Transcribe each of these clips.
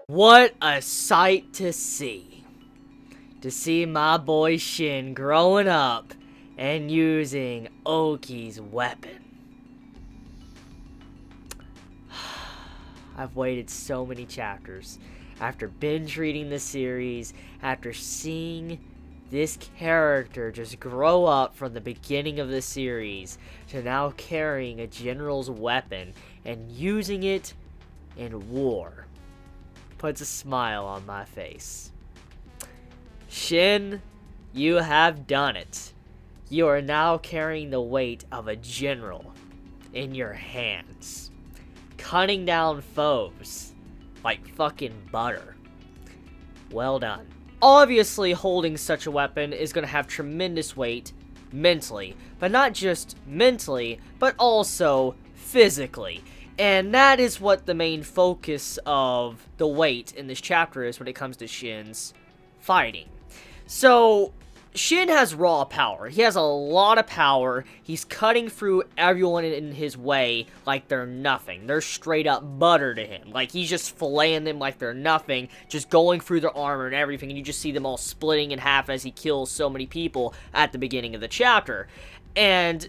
What a sight to see. To see my boy Shin growing up and using Oki's weapon. I've waited so many chapters after binge reading the series, after seeing this character just grow up from the beginning of the series to now carrying a general's weapon and using it in war. Puts a smile on my face. Shin, you have done it. You are now carrying the weight of a general in your hands, cutting down foes like fucking butter. Well done. Obviously, holding such a weapon is going to have tremendous weight mentally, but not just mentally, but also physically. And that is what the main focus of the weight in this chapter is when it comes to Shin's fighting. So, Shin has raw power. He has a lot of power. He's cutting through everyone in his way like they're nothing. They're straight up butter to him. Like, he's just filleting them like they're nothing, just going through their armor and everything, and you just see them all splitting in half as he kills so many people at the beginning of the chapter. And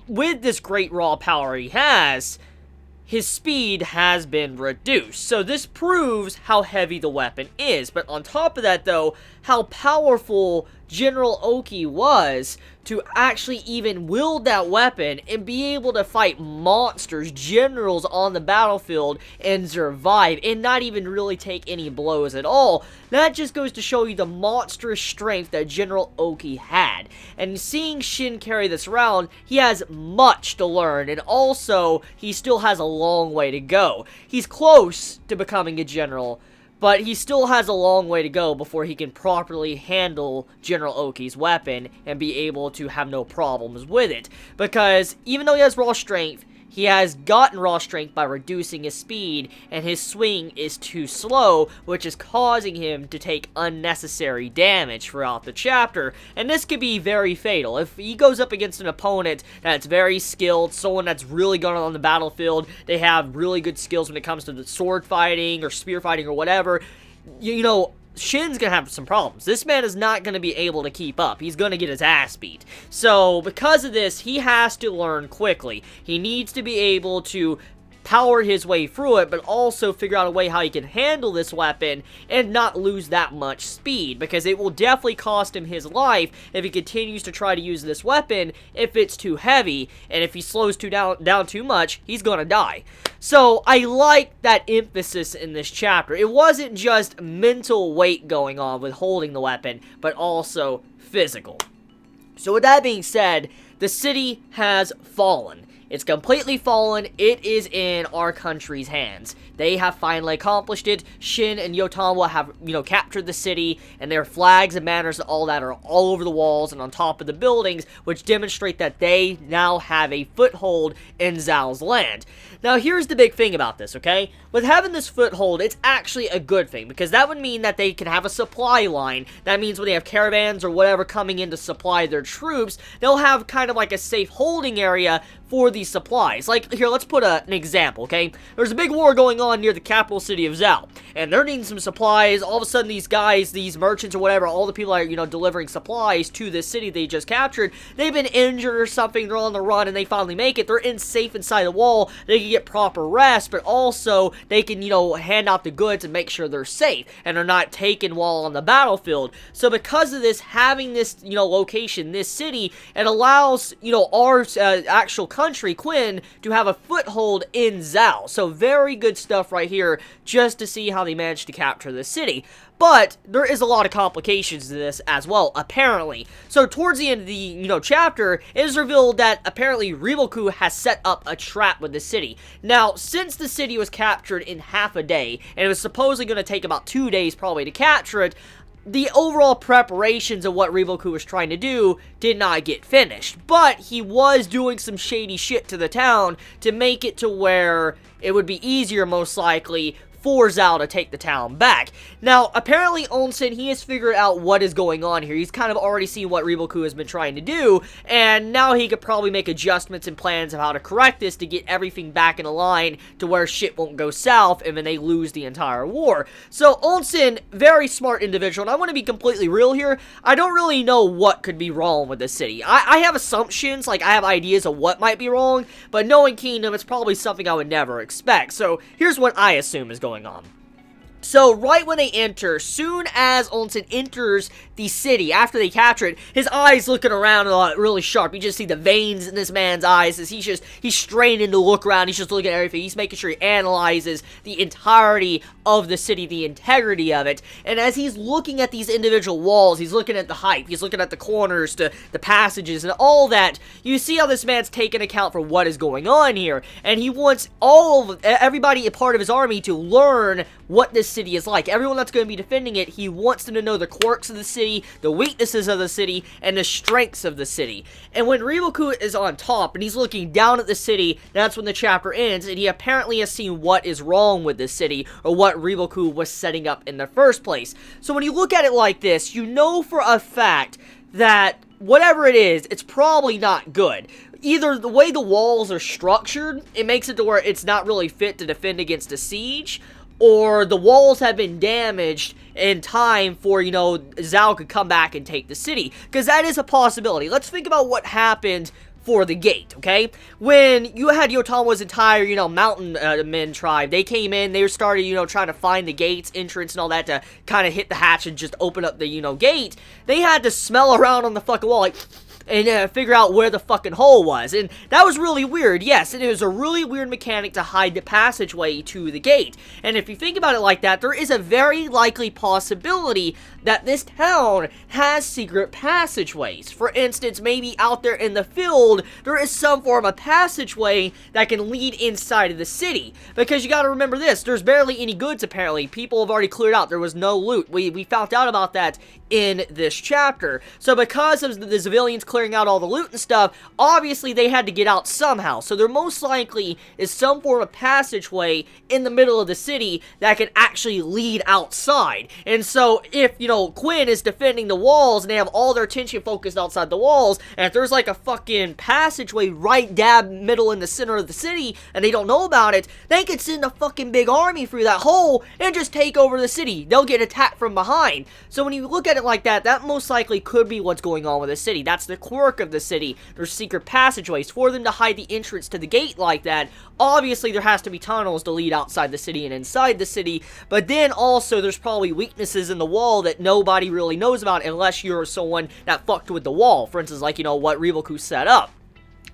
with this great raw power he has, his speed has been reduced. So this proves how heavy the weapon is. But on top of that, though, how powerful General Oki was to actually even wield that weapon and be able to fight monsters, generals on the battlefield and survive and not even really take any blows at all. That just goes to show you the monstrous strength that General Oki had. And seeing Shin carry this around, he has much to learn, and also he still has a long way to go. He's close to becoming a general, but he still has a long way to go before he can properly handle General Oki's weapon and be able to have no problems with it. Because even though he has raw strength, he has gotten raw strength by reducing his speed, and his swing is too slow, which is causing him to take unnecessary damage throughout the chapter. And this could be very fatal. If he goes up against an opponent that's very skilled, someone that's really good on the battlefield, they have really good skills when it comes to the sword fighting or spear fighting or whatever, you know, Shin's gonna have some problems. This man is not gonna be able to keep up. He's gonna get his ass beat. So, because of this, he has to learn quickly. He needs to be able to power his way through it, but also figure out a way how he can handle this weapon and not lose that much speed, because it will definitely cost him his life if he continues to try to use this weapon if it's too heavy, and if he slows down too much, he's gonna die. So, I like that emphasis in this chapter. It wasn't just mental weight going on with holding the weapon, but also physical. So with that being said, the city has fallen. It's completely fallen. It is in our country's hands. They have finally accomplished it. Shin and Yotawa have, captured the city, and their flags and banners and all that are all over the walls and on top of the buildings, which demonstrate that they now have a foothold in Zhao's land. Now, here's the big thing about this, okay? With having this foothold, it's actually a good thing, because that would mean that they can have a supply line. That means when they have caravans or whatever coming in to supply their troops, they'll have kind of like a safe holding area for these supplies. Like, here, let's put an example, okay? There's a big war going on near the capital city of Zhao, and they're needing some supplies. All of a sudden, these guys, these merchants or whatever, all the people are, delivering supplies to this city they just captured, they've been injured or something, they're on the run, and they finally make it. They're safe inside the wall. They can get proper rest, but also they can, hand out the goods and make sure they're safe, and they're not taken while on the battlefield. So because of this, having this, location, this city, it allows, our actual country, Quinn, to have a foothold in Zhao. So very good stuff right here, just to see how they managed to capture the city. But there is a lot of complications to this as well, apparently. So towards the end of the, chapter, it is revealed that apparently Riboku has set up a trap with the city. Now, since the city was captured in half a day, and it was supposedly going to take about 2 days probably to capture it, the overall preparations of what Riboku was trying to do did not get finished. But he was doing some shady shit to the town to make it to where it would be easier, most likely, for Zhao to take the town back. Now, apparently Onsen, he has figured out what is going on here. He's kind of already seen what Riboku has been trying to do, and now he could probably make adjustments and plans of how to correct this to get everything back in a line to where shit won't go south and then they lose the entire war. So Onsen, very smart individual, and I want to be completely real here. I don't really know what could be wrong with this city. I have assumptions, like I have ideas of what might be wrong, but knowing Kingdom, it's probably something I would never expect. So here's what I assume is going on. So, right when they enter, soon as Onsen enters the city, after they capture it, his eyes looking around really sharp. You just see the veins in this man's eyes as he's straining to look around. He's just looking at everything. He's making sure he analyzes the entirety of the city, the integrity of it. And as he's looking at these individual walls, he's looking at the height, he's looking at the corners, the passages, and all that. You see how this man's taking account for what is going on here. And he wants everybody, a part of his army, to learn what this city is like. Everyone that's going to be defending it, he wants them to know the quirks of the city, the weaknesses of the city, and the strengths of the city. And when Riboku is on top and he's looking down at the city, that's when the chapter ends, and he apparently has seen what is wrong with this city, or what Riboku was setting up in the first place. So when you look at it like this, you know for a fact that whatever it is, it's probably not good. Either the way the walls are structured, it makes it to where it's not really fit to defend against a siege, or the walls have been damaged in time for, Zhao could come back and take the city. Because that is a possibility. Let's think about what happened for the gate, okay? When you had Yotamo's entire, mountain men tribe, they came in, they started, trying to find the gates, entrance, and all that to kind of hit the hatch and just open up the, gate. They had to smell around on the fucking wall, like, and figure out where the fucking hole was. And that was really weird. Yes, it was a really weird mechanic to hide the passageway to the gate. And if you think about it like that, there is a very likely possibility that this town has secret passageways. For instance, maybe out there in the field, there is some form of passageway that can lead inside of the city. Because you gotta remember this, there's barely any goods apparently. People have already cleared out. There was no loot. We found out about that in this chapter. So because of the civilians clearing out all the loot and stuff, obviously they had to get out somehow. So there most likely is some form of passageway in the middle of the city that can actually lead outside. And so if, Quinn is defending the walls and they have all their attention focused outside the walls, and if there's like a fucking passageway right dab middle in the center of the city and they don't know about it, they could send a fucking big army through that hole and just take over the city. They'll get attacked from behind. So when you look at it like that, that most likely could be what's going on with the city. That's the quirk of the city. There's secret passageways. For them to hide the entrance to the gate like that, obviously there has to be tunnels to lead outside the city and inside the city, but then also there's probably weaknesses in the wall that nobody really knows about unless you're someone that fucked with the wall. For instance, like, what Riboku set up.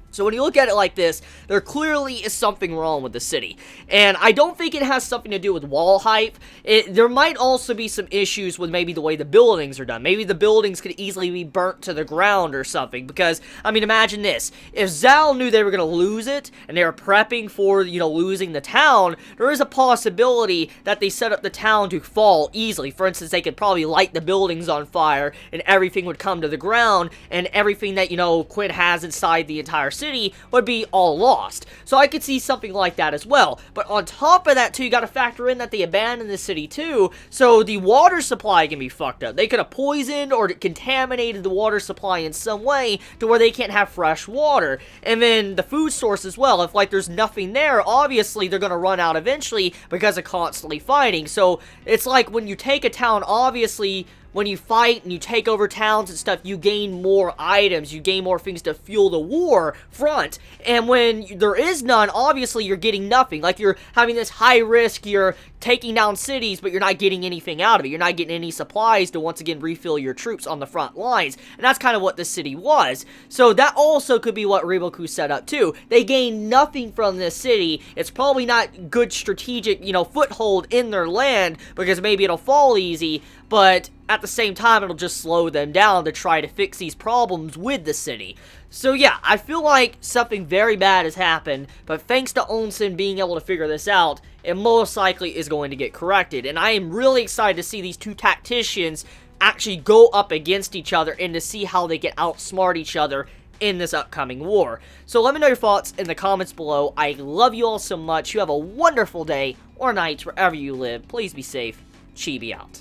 So when you look at it like this, there clearly is something wrong with the city. And I don't think it has something to do with wall height. There might also be some issues with maybe the way the buildings are done. Maybe the buildings could easily be burnt to the ground or something. Because, imagine this. If Zhao knew they were going to lose it, and they were prepping for, losing the town, there is a possibility that they set up the town to fall easily. For instance, they could probably light the buildings on fire, and everything would come to the ground, and everything that, Quinn has inside the entire city would be all lost. So I could see something like that as well. But on top of that too, you gotta factor in that they abandoned the city too, so the water supply can be fucked up. They could have poisoned or contaminated the water supply in some way to where they can't have fresh water. And then the food source as well. If there's nothing there, obviously they're gonna run out eventually because of constantly fighting. So it's like when you take a town, obviously when you fight and you take over towns and stuff, you gain more items, you gain more things to fuel the war front. And when there is none, obviously you're getting nothing. Like, you're having this high risk, you're taking down cities, but you're not getting anything out of it. You're not getting any supplies to once again refill your troops on the front lines. And that's kind of what this city was. So that also could be what Riboku set up too. They gain nothing from this city. It's probably not good strategic, foothold in their land, because maybe it'll fall easy, but at the same time, it'll just slow them down to try to fix these problems with the city. So yeah, I feel like something very bad has happened, but thanks to Onsen being able to figure this out, it most likely is going to get corrected. And I am really excited to see these two tacticians actually go up against each other and to see how they can outsmart each other in this upcoming war. So let me know your thoughts in the comments below. I love you all so much. You have a wonderful day or night wherever you live. Please be safe. Chibi out.